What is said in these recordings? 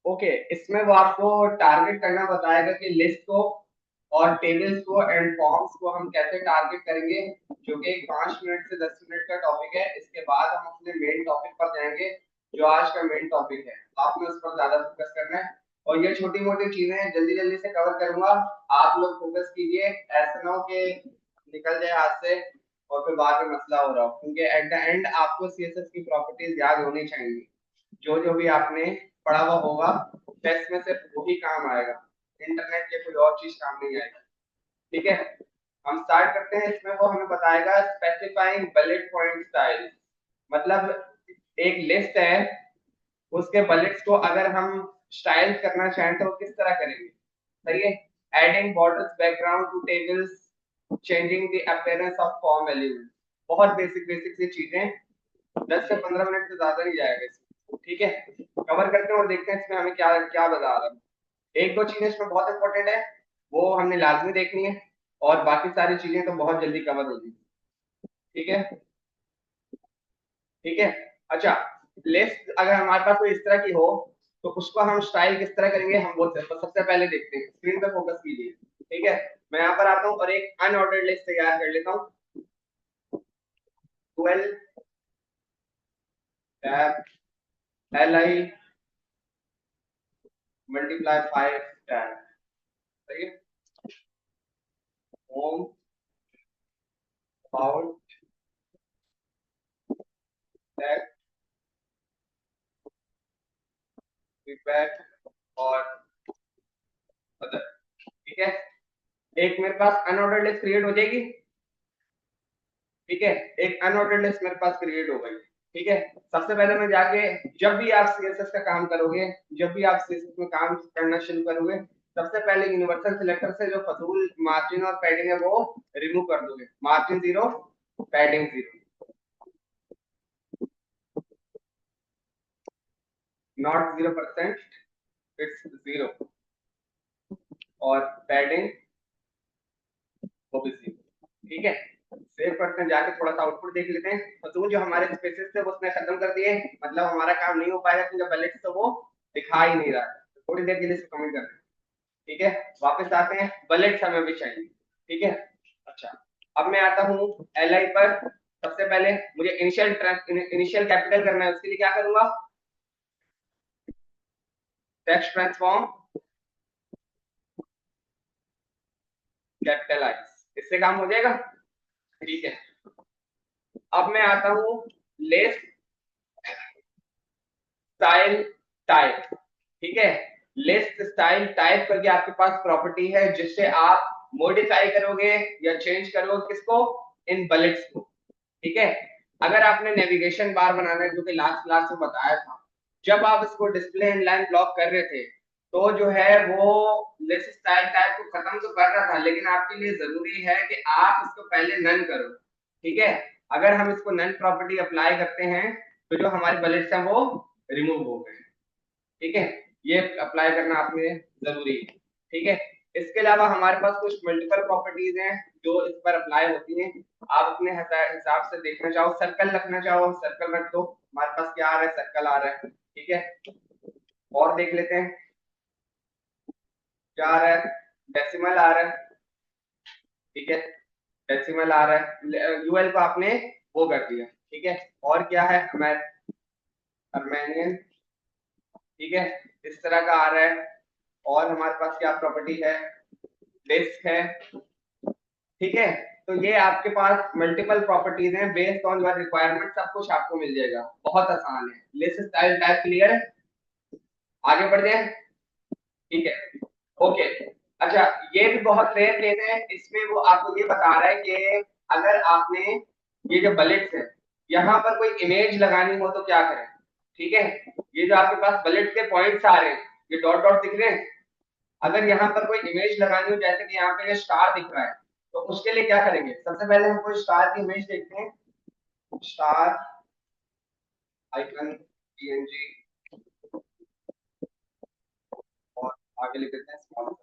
Okay, इसमें वो आपको टारगेट करना बताएगा कि लिस्ट को और टेबल्स को एंड फॉर्म्स को हम कैसे टारगेट करेंगे, जो कि 5 मिनट से 10 मिनट का टॉपिक है। इसके बाद हम अपने मेन टॉपिक पर जाएंगे, जो आज का मेन टॉपिक है। आपने उस पर ज्यादा फोकस करना है, और ये छोटी मोटी चीजें जल्दी जल्दी से कवर करूंगा। आप लोग फोकस कीजिए, ऐसा ना हो कि निकल जाए हाथ से और फिर बाद में मसला हो रहा हो, क्योंकि एट द एंड आपको सीएसएस की प्रॉपर्टीज याद होनी चाहिए। जो जो भी आपने पढ़ा हुआ होगा टेस्ट में सिर्फ वही काम आएगा, इंटरनेट या कोई और चीज काम नहीं आएगा। ठीक है, हम स्टार्ट करते हैं। इसमें वो हमें बताएगा स्पेसिफाइंग बुलेट पॉइंट स्टाइल, मतलब एक लिस्ट है, उसके बुलेट्स को अगर हम स्टाइल करना चाहें तो किस तरह करेंगे। सही है, adding borders background to tables, changing the appearance of form element. बहुत बेसिक बेसिक सी चीजें, 10 से 15 मिनट से ज्यादा नहीं जाएगा इसमें। ठीक है, कवर करते हैं और देखते हैं इसमें हमें क्या क्या बता रहा है। एक दो चीजें इसमें बहुत इंपॉर्टेंट है, वो हमने लाजमी देखनी है, और बाकी सारी चीजें तो बहुत जल्दी कवर होगी। ठीक है, ठीक है। अच्छा, लिस्ट अगर हमारे पास कोई इस तरह की हो तो उसको हम स्टाइल किस तरह करेंगे, हम वो सबसे पहले देखते हैं। स्क्रीन पे फोकस कीजिए। ठीक है, मैं यहाँ पर आता हूँ और एक अनऑर्डर्ड लिस्ट तैयार कर लेता हूँ। 12 टैब li मल्टीप्लाई 5 टैब। सही है, होम, अबाउट, टैग, फीडबैक और अदर। ठीक है, एक मेरे पास अनऑर्डर्ड लिस्ट क्रिएट हो जाएगी। ठीक है, एक अनऑर्डर्ड लिस्ट मेरे पास क्रिएट हो गई। ठीक है, सबसे पहले मैं जाके, जब भी आप सीएसएस का काम करोगे, जब भी आप सीएसएस में काम करना शुरू करोगे, सबसे पहले यूनिवर्सल सिलेक्टर से जो फजूल मार्जिन और पैडिंग है वो रिमूव कर दोगे। मार्जिन 0, पैडिंग 0, नॉट 0%, इट्स 0, और पैडिंग वो भी 0। ठीक है, सेव करते हैं, जाके थोड़ा सा आउटपुट देख लेते हैं। फजूल जो हमारे स्पेसेस थे वो उसने खत्म कर दिए, मतलब हमारा काम नहीं हो पाएगा क्योंकि बैलेंस तो वो दिखा ही नहीं रहा है। तो थोड़ी देर के लिए इसको कमेंट कर दें। ठीक है, वापस आते हैं, बुलेट्स हमें भी चाहिए। ठीक है, अच्छा, अब मैं आता हूँ एल आई पर। सबसे पहले मुझे इनिशियल कैपिटल करना है, उसके लिए क्या करूंगा, टेक्स्ट ट्रांसफॉर्म कैपिटलाइज, इससे काम हो जाएगा। ठीक है, अब मैं आता हूँ लिस्ट स्टाइल टाइप। ठीक है, लिस्ट स्टाइल टाइप करके आपके पास प्रॉपर्टी है, जिससे आप मॉडिफाई करोगे या चेंज करोगे किसको, इन बुलेट्स को। ठीक है, अगर आपने नेविगेशन बार बनाना है, जो कि लास्ट क्लास में बताया था, जब आप इसको डिस्प्ले इनलाइन ब्लॉक कर रहे थे, तो जो है वो लिस्ट स्टाइल टाइप को खत्म तो कर रहा था, लेकिन आपके लिए जरूरी है कि आप इसको पहले नन करो। ठीक है, अगर हम इसको नन प्रॉपर्टी अप्लाई करते हैं तो जो हमारे बुलेट्स हैं वो रिमूव हो गए। ठीक है, ये अप्लाई करना आपने जरूरी है। ठीक है, इसके अलावा हमारे पास कुछ मल्टीपल प्रॉपर्टीज हैं जो इस पर अप्लाई होती हैं। आप अपने हिसाब से देखना चाहो, सर्कल रखना चाहो सर्कल रख दो, हमारे पास क्या आ रहा है, सर्कल आ रहा है। ठीक है, और देख लेते हैं क्या आ रहा है, डेसिमल आ रहा है। ठीक है, डेसिमल आ रहा है, यूएल को आपने वो कर दिया। ठीक है, और क्या है, अर्मेनियन। ठीक है, इस तरह का आ रहा है। और हमारे पास क्या प्रॉपर्टी है, डिस्क है। ठीक है, तो ये आपके पास मल्टीपल प्रॉपर्टीज हैं, बेस्ड ऑन योर रिक्वायरमेंट सब कुछ आपको मिल जाएगा। बहुत आसान है, लिस्ट स्टाइल टाइप क्लियर है, आगे बढ़ जाए। ठीक है, ओके। अच्छा, ये भी बहुत रेयर केस है, इसमें वो आपको ये बता रहा है कि अगर आपने ये जो बुलेट्स है, यहाँ पर कोई इमेज लगानी हो तो क्या करें। ठीक है, ये जो आपके पास बुलेट के पॉइंट्स आ रहे हैं, ये डॉट डॉट दिख रहे हैं, अगर यहाँ पर कोई इमेज लगानी हो, जैसे कि यहाँ पे ये स्टार दिख रहा है, तो उसके लिए क्या करेंगे, सबसे पहले हम कोई स्टार की इमेज देखते हैं। स्टार आइकन पीएनजी, और आगे लिख देते हैं स्मॉल।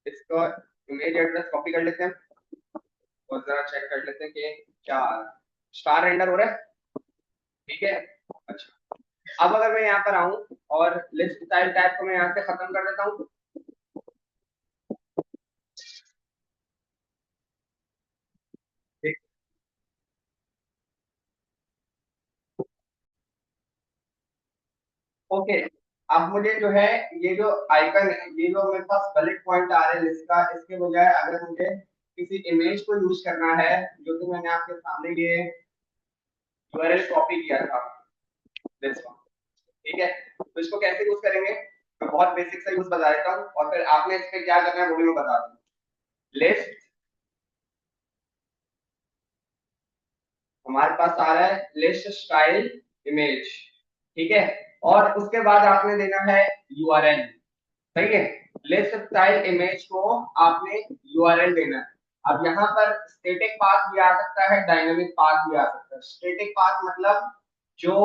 इसका इमेज एड्रेस कॉपी कर लेते हैं और जरा चेक कर लेते हैं कि क्या आ रहा है। स्टार रेंडर हो रहा है, ठीक है। अच्छा, अब अगर मैं यहाँ पर आऊं और लिस्ट स्टाइल टैब को मैं यहाँ से खत्म कर देता हूँ। ओके, अब मुझे जो है ये जो आइकन है, ये जो मेरे पास बुलेट पॉइंट आ रहे हैं लिस्ट का, इसके बजाय अगर मुझे किसी इमेज को यूज करना है, जो कि मैंने आपके सामने ये यूआरएल कॉपी किया था, दिस वन, ठीक है। तो इसको कैसे यूज करेंगे, मैं बहुत बेसिक सा यूज बता देता हूँ और फिर आपने इस पे क्या करना है वो भी मैं बता दूँ। लिस्ट, हमारे पास आ रहा है लिस्ट स्टाइल इमेज, ठीक है। और उसके बाद आपने देना है यूआरएल, सही है। लिस्ट स्टाइल इमेज को आपने यूआरएल देना है। अब यहाँ पर स्टैटिक पाथ भी आ सकता है, डायनामिक पाथ भी आ सकता है। स्टैटिक पाथ मतलब जो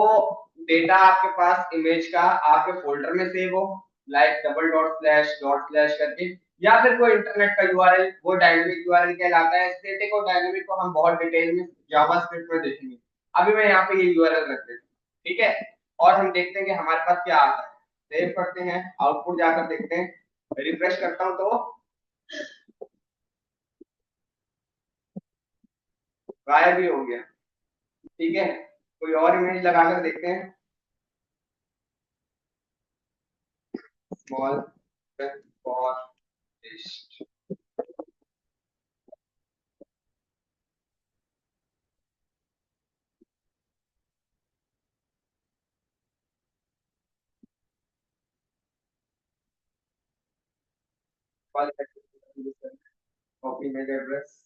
डेटा आपके पास इमेज का आपके फोल्डर में सेव हो, लाइक डबल डॉट स्लैश करके, या फिर कोई इंटरनेट का यूआरएल, वो डायनामिक यूआरएल कहलाता है। स्टैटिक और डायनामिक को हम बहुत डिटेल में जावास्क्रिप्ट में देखेंगे। अभी मैं यहाँ पे ये यूआरएल रख देता हूँ, ठीक है। और हम देखते हैं कि हमारे पास क्या आता है। सेव करते हैं, आउटपुट जाकर देखते हैं, रिफ्रेश करता हूं तो गायब ही हो गया, ठीक है। कोई और इमेज लगाकर देखते हैं, small for list, copy image address,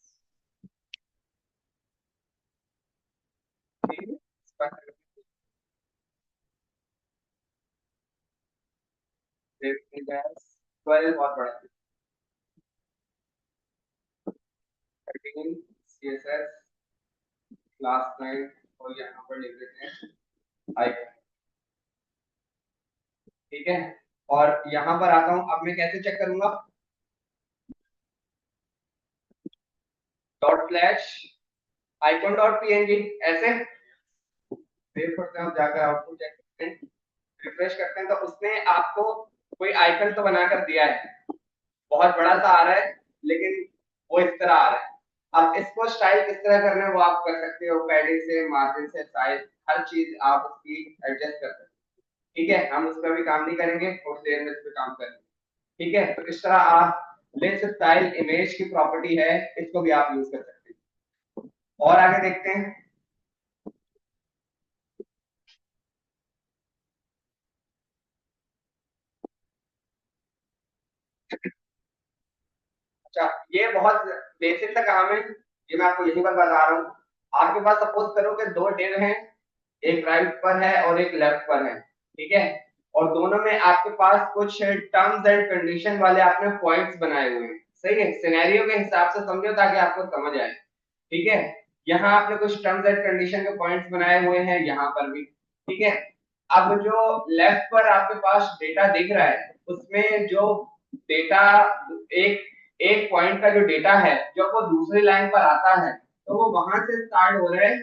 ठीक है। 12 बहुत बड़ा, 13 सीएसएस क्लास 9, और यहाँ पर लिख देते हैं आइकन, ठीक है। और यहाँ पर आता हूँ, अब मैं कैसे चेक करूंगा, dot slash icon dot PNG, ऐसे सेव करते हैं, जाकर आउटपुट चेक करते हैं, रिफ्रेश करते हैं, तो उसने आपको कोई आइकन तो बनाकर दिया है, बहुत बड़ा सा आ रहा है, लेकिन वो इस तरह आ रहा है। अब इसको स्टाइल किस तरह करना है वो आप कर सकते हो, पैडिंग से, मार्जिन से, साइज, हर चीज आप उसकी एडजस्ट कर सकते हो, ठीक है। हम उस पर भी काम नहीं करेंगे, थोड़ी देर में इस पर काम करेंगे, ठीक है। तो इस तरह आप लिस्ट स्टाइल इमेज की प्रॉपर्टी है, इसको भी आप यूज कर सकते हैं। और आगे देखते हैं। अच्छा, ये बहुत बेसिक सा काम है, ये मैं आपको यहीं पर बता रहा हूँ। आपके पास सपोज करो कि दो डिव हैं, एक राइट पर है और एक लेफ्ट पर है, ठीक है। और दोनों में आपके पास कुछ टर्म्स एंड कंडीशन वाले आपने पॉइंट्स बनाए हुए हैं, सही है। सिनेरियो के हिसाब से समझो ताकि आपको समझ आए, ठीक है। यहाँ आपने कुछ टर्म्स एंड कंडीशन के पॉइंट्स बनाए हुए हैं, यहाँ पर भी, ठीक है। अब जो लेफ्ट पर आपके पास डेटा दिख रहा है, उसमें जो डेटा, एक एक पॉइंट का जो डेटा है, जब वो दूसरी लाइन पर आता है, तो वो वहां से स्टार्ट हो रहा है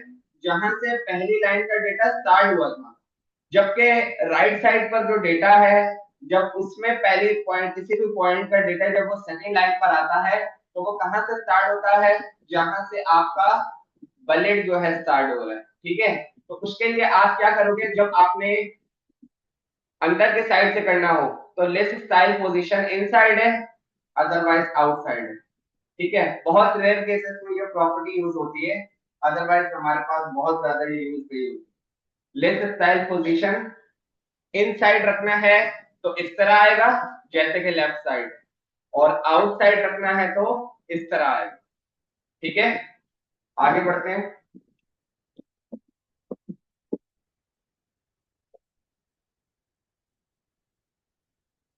जहां से पहली लाइन का डेटा स्टार्ट हुआ था। जबकि राइट साइड पर जो डेटा है, जब उसमें पहली पॉइंट, किसी भी पॉइंट का डेटा जब वो सेकंड लाइन पर आता है, तो वो कहां से स्टार्ट होता है, जहां से आपका बलेट जो है स्टार्ट हो रहा है, ठीक है। तो उसके लिए आप क्या करोगे, जब आपने अंदर के साइड से करना हो, तो लिस्ट स्टाइल पोजीशन इनसाइड है, अदरवाइज आउटसाइड है, ठीक है। बहुत रेयर केसेस में ये प्रॉपर्टी यूज होती है, अदरवाइज हमारे पास बहुत ज्यादा ये यूज नहीं होती। लिस्ट स्टाइल पोजीशन इनसाइड रखना है तो इस तरह आएगा, जैसे कि लेफ्ट साइड, और आउटसाइड रखना है तो इस तरह आएगा, ठीक है। आगे बढ़ते हैं।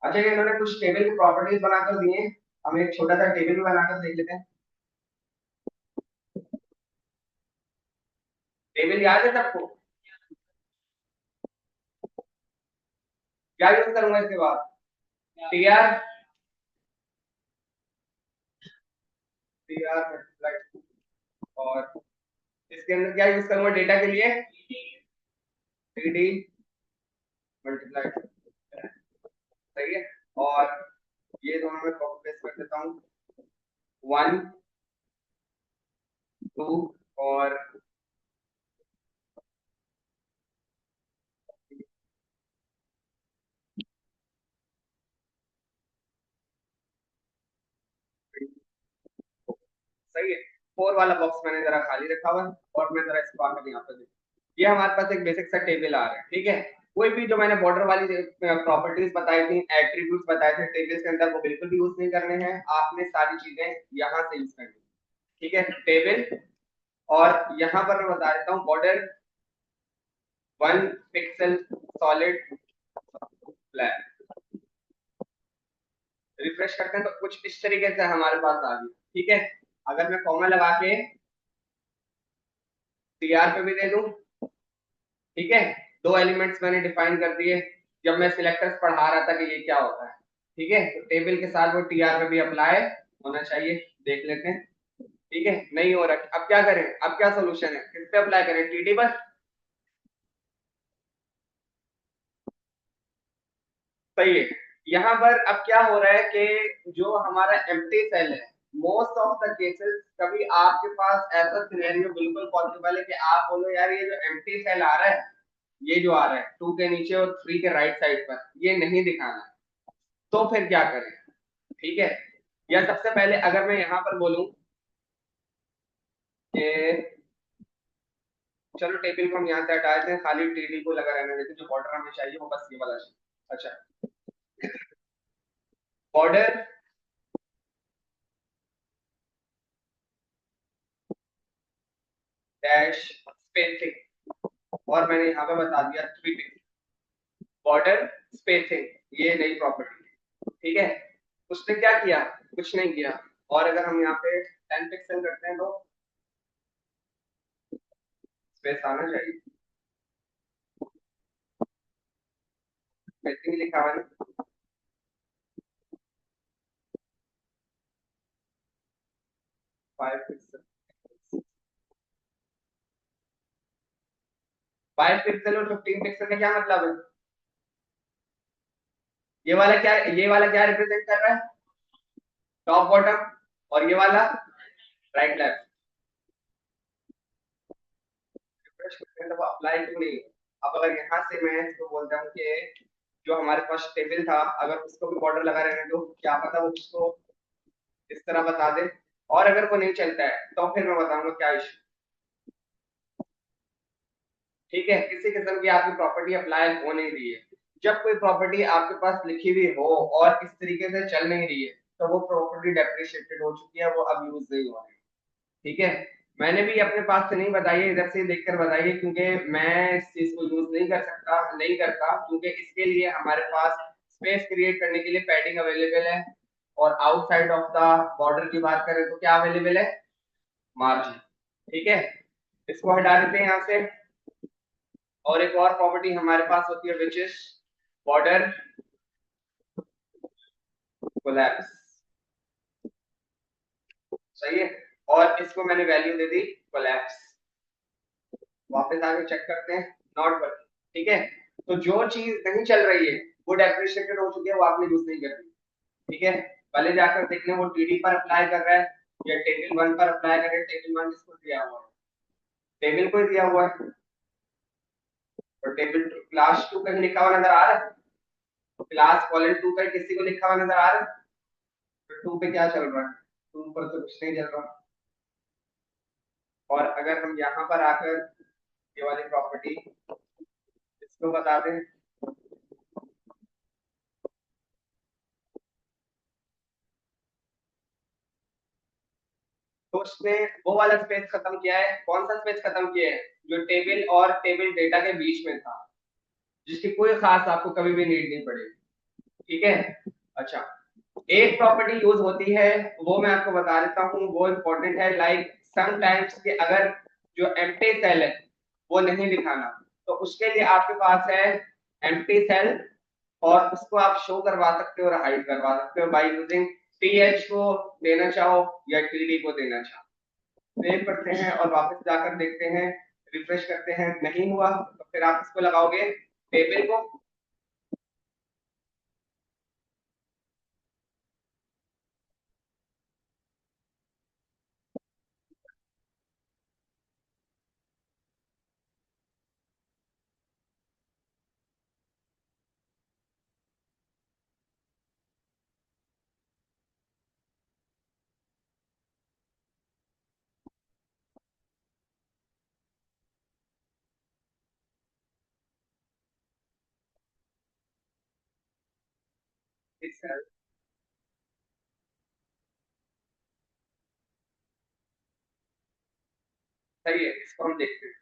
अच्छा, ये इन्होंने कुछ टेबल की प्रॉपर्टीज बनाकर दी हैं, हम एक छोटा सा टेबल भी बनाकर देख लेते हैं। टेबल याद है सबको, क्या यूज करूंगा इसके बाद, टी आर, टी आर, और इसके अंदर क्या यूज करूंगा डेटा के लिए, टीडी मल्टीप्लाई, सही है। और ये दोनों में कॉपी पेस्ट कर देता हूँ, 1 2 और सही है। 4 वाला बॉक्स मैंने जरा खाली रखा हुआ है और मैं जरा इसको आकर यहाँ पे देखूं। ये हमारे पास एक बेसिक सा टेबल आ रहा है, ठीक है। कोई भी जो मैंने बॉर्डर वाली प्रॉपर्टीज बताई थी, एट्रीब्यूट्स बताए थे टेबल्स के अंदर, वो बिल्कुल भी यूज नहीं करने हैं आपने, सारी चीजें यहाँ से यूज करनी, ठीक है। टेबल, और यहाँ पर मैं बता देता हूँ border 1 pixel solid black. Refresh करते हैं तो कुछ इस तरीके से हमारे पास आ गई, ठीक है। अगर मैं कॉमा लगा के टीआर पे भी दे दूं, ठीक है, 2 एलिमेंट्स मैंने डिफाइन कर दिए जब मैं सिलेक्टर्स पढ़ा रहा था कि ये क्या होता है, ठीक है। तो टेबल के साथ वो टीआर पे भी अप्लाई होना चाहिए, देख लेते हैं, ठीक है। नहीं हो रहा, अब क्या करें, अब क्या सोल्यूशन है, किस पे अप्लाई करें, टीडी पर, सही है। यहाँ पर अब क्या हो रहा है कि जो हमारा एम्प्टी सेल है, मोस्ट ऑफ द केसेस कभी आपके पास ऐसा सिनेरियो बिल्कुल पॉसिबल है कि आप बोलो यार ये जो एम्प्टी सेल आ रहा है, ये जो आ रहा है 2 के नीचे और 3 के राइट साइड पर, ये नहीं दिखाना है, तो फिर क्या करें, ठीक है। या सबसे पहले अगर मैं यहाँ पर बोलूं कि चलो टेबल को हम यहाँ से हटा देते हैं, खाली टीडी को लगा रहने देते हैं, जो बॉर्डर हमें चाहिए वो बस ये वाला चाहिए। अच्छा, बॉर्डर डैश स्पेसिंग, और मैंने यहाँ पे बता दिया 3 पिक्सल, बॉर्डर स्पेसिंग ये नई प्रॉपर्टी है, ठीक है। उसने क्या किया, कुछ नहीं किया। और अगर हम यहाँ पे 10 पिक्सल करते हैं तो स्पेस आना चाहिए, स्पेसिंग लिखा हुआ है 5 पिक्सल, 5 पिक्सल और 15 पिक्सल का क्या मतलब है, ये वाला क्या रिप्रेजेंट कर रहा है, टॉप बॉटम, और ये वाला राइट लेफ्ट। अप्लाई क्यों नहीं, अब अगर यहाँ से मैं इसको बोलता हूँ कि जो हमारे पास टेबल था अगर उसको भी बॉर्डर लगा रहने दो, क्या पता वो उसको इस तरह बता दे, और अगर वो नहीं चलता है तो फिर मैं बताऊंगा क्या इशू, ठीक है। किसी किस्म की आपकी प्रॉपर्टी अप्लाई हो नहीं रही है, जब कोई प्रॉपर्टी आपके पास लिखी हुई हो और इस तरीके से चल नहीं रही है तो वो प्रॉपर्टी डेप्रिशिएटेड हो चुकी है, वो अब यूज नहीं हो रही, ठीक है। मैंने भी अपने पास से नहीं बताई है, इधर से देखकर बताइए, क्योंकि मैं इस चीज को यूज नहीं कर सकता, नहीं करता, क्योंकि इसके लिए हमारे पास स्पेस क्रिएट करने के लिए पैडिंग अवेलेबल है, और आउटसाइड ऑफ द बॉर्डर की बात करें तो क्या अवेलेबल है, मार्जिन, ठीक है। इसको हटा देते हैं यहाँ से। और एक और प्रॉपर्टी हमारे पास होती है विच इज बॉर्डर कोलैप्स, सही है। और इसको मैंने वैल्यू दे दी कोलैप्स, वापस आके चेक करते हैं, नॉट वर्किंग, ठीक है। तो जो चीज नहीं चल रही है वो डेप्रिशिएटेड हो चुकी है, वो आपने यूज नहीं करनी, ठीक है। पहले जाकर देख लें वो टीडी पर अप्लाई कर रहा है या टेबल 1 पर अप्लाई कर रहा है, टेबल 1 जिसको दिया हुआ है, टेबल को दिया हुआ है, और टेबल क्लास 2 कहीं लिखा हुआ नजर आ रहा है, क्लास कॉलन 2 का किसी को लिखा हुआ नजर आ रहा है, तो 2 पे क्या चल रहा है, 2 पर तो कुछ नहीं चल रहा। और अगर हम यहाँ पर आकर ये वाली प्रॉपर्टी इसको बता दें, तो उसने वो वाला स्पेस खत्म किया है, कौन सा स्पेस खत्म किया है, जो टेबल और टेबल डेटा के बीच में था, जिसकी कोई खास आपको कभी भी नीड नहीं पड़ेगी, ठीक है। अच्छा, एक प्रॉपर्टी यूज होती है, वो मैं आपको बता देता हूँ, वो इंपॉर्टेंट है, लाइक समटाइम्स कि अगर जो एम्प्टी सेल है वो नहीं दिखाना, तो उसके लिए आपके पास है एम्प्टी सेल, और उसको आप शो करवा सकते हो और हाइड करवा सकते हो बाय यूजिंग टीएच को देना चाहो या टीडी को देना चाहो, सेव करते हैं और वापस जाकर देखते हैं, रिफ्रेश करते हैं, नहीं हुआ तो फिर आप इसको लगाओगे टेबल को। इस सही है, इसको हम देखते हैं।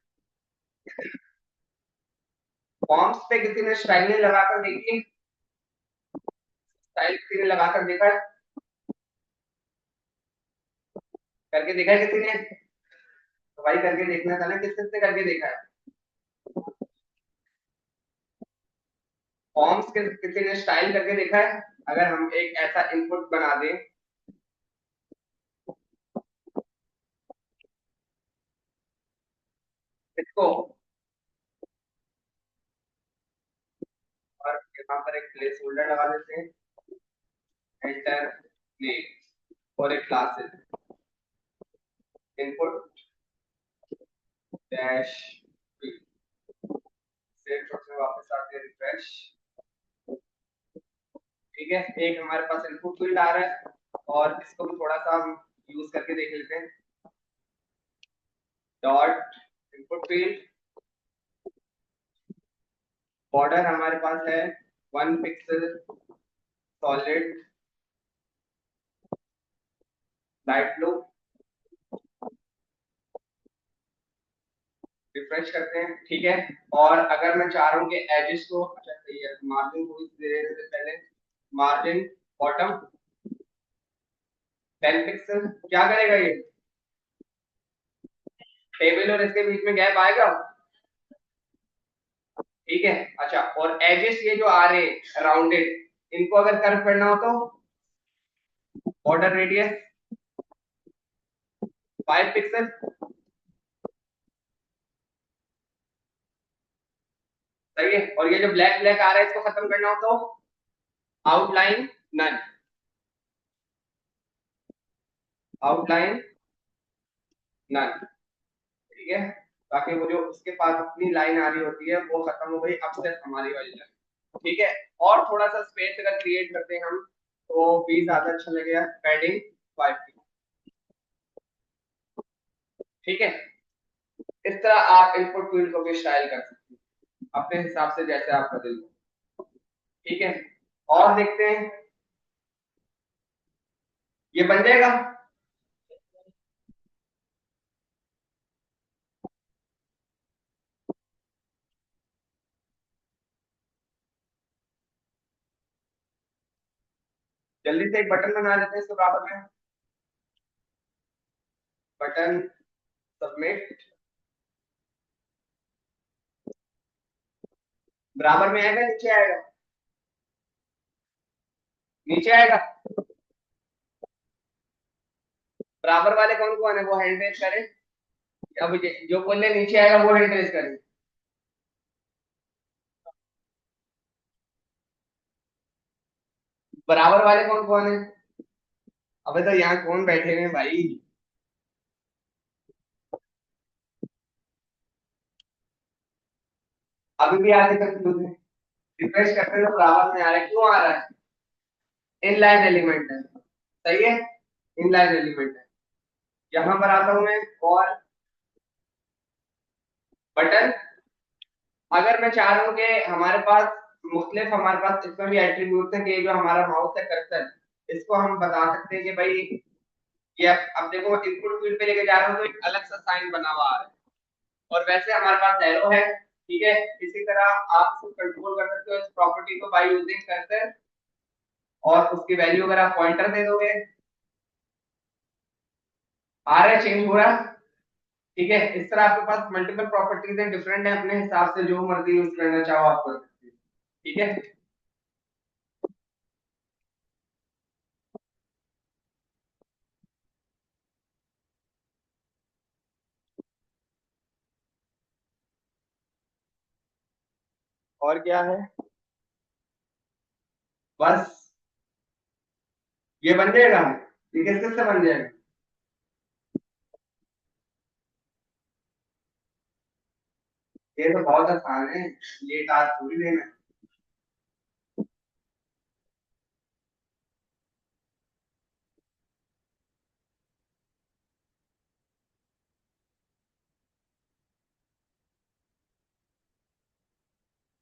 फॉर्म्स पे किसी ने स्टाइल लगाकर देखी, स्टाइल किसी ने लगाकर देखा है, करके देखा है किसी ने? तो भाई करके देखना था ना, किस किस ने करके देखा है? फॉर्म्स के किसी ने स्टाइल करके देखा है? अगर हम एक ऐसा इनपुट बना दें इसको, और यहाँ पर एक प्लेस होल्डर लगा देते हैं, एंटर नेम और एक क्लासेस, इनपुट डैश सेव में वापस आते हैं, रिफ्रेश। ठीक है, एक हमारे पास इनपुट फील्ड आ रहा है, और इसको भी थोड़ा सा हम यूज करके देख लेते हैं। डॉट इनपुट फील्ड, बॉर्डर हमारे पास है 1 pixel solid light blue, refresh करते हैं। ठीक है, और अगर मैं चाह रहा हूँ कि एजेस को, अच्छा सही है, मार्जिन को दे देने से पहले मार्जिन बॉटम 10 पिक्सल, क्या करेगा ये? टेबल और इसके बीच में गैप आएगा। ठीक है, अच्छा, और एजेस ये जो आ रहे हैं राउंडेड, इनको अगर कर्व करना हो तो बॉर्डर रेडियस 5 पिक्सल। सही है, और ये जो ब्लैक ब्लैक आ रहा है इसको खत्म करना हो तो आउटलाइन नन, आउटलाइन नन। ठीक है, ताकि वो जो उसके पास अपनी लाइन आ रही होती है वो खत्म हो गई, अब सिर्फ हमारी वाली लाइन। ठीक है, और थोड़ा सा स्पेस अगर क्रिएट करते हैं हम तो भी ज्यादा अच्छा लगेगा, पैडिंग 5 की। ठीक है, इस तरह आप इनपुट फील्ड को भी स्टाइल कर सकते हैं अपने हिसाब से, जैसे आप बदल लो। ठीक है, और देखते हैं, ये बन जाएगा। जल्दी से एक बटन बना लेते हैं इसके बराबर में, बटन सबमिट, बराबर में आएगा नीचे आएगा? नीचे आएगा। बराबर वाले कौन कौन है वो हैंड रेज करें, अब जो बोलने नीचे आएगा वो हैंड रेज करें। बराबर वाले कौन कौन है? अबे तो यहाँ कौन बैठे हुए हैं भाई? अभी भी आगे तक रिफ्रेश करते हैं तो बराबर में आ रहा है, क्यों आ रहा है? इनलाइन एलिमेंट है। सही है, इनलाइन एलिमेंट है। यहाँ पर आता हूं मैं, और बटन, अगर मैं चाह रहा हूँ कि हमारे पास मुख्तलिफ, हमारे पास इसमें भी एट्रीब्यूट है कि जो हमारा माउस है कर्सर, इसको हम बता सकते हैं कि भाई ये अब देखो इनपुट फील्ड पे लेके जा रहा हूँ तो एक अलग सा साइन बना हुआ आ रहा है, और वैसे हमारे पास एरो है। ठीक है, इसी तरह आप इसको कंट्रोल कर सकते हो इस प्रॉपर्टी को बाय यूजिंग कर्सर, और उसकी वैल्यू अगर आप पॉइंटर दे दोगे, आ रहा है, चेंज हो रहा है। ठीक है, इस तरह आपके पास मल्टीपल प्रॉपर्टीज हैं, डिफरेंट है, अपने हिसाब से जो मर्जी यूज करना चाहो आप कर सकते हैं। ठीक है, और क्या है? बस ये बन जाएगा। ये किस किस से बन जाएगा? ये तो बहुत आसान है, ये टास्क थोड़ी लेना है।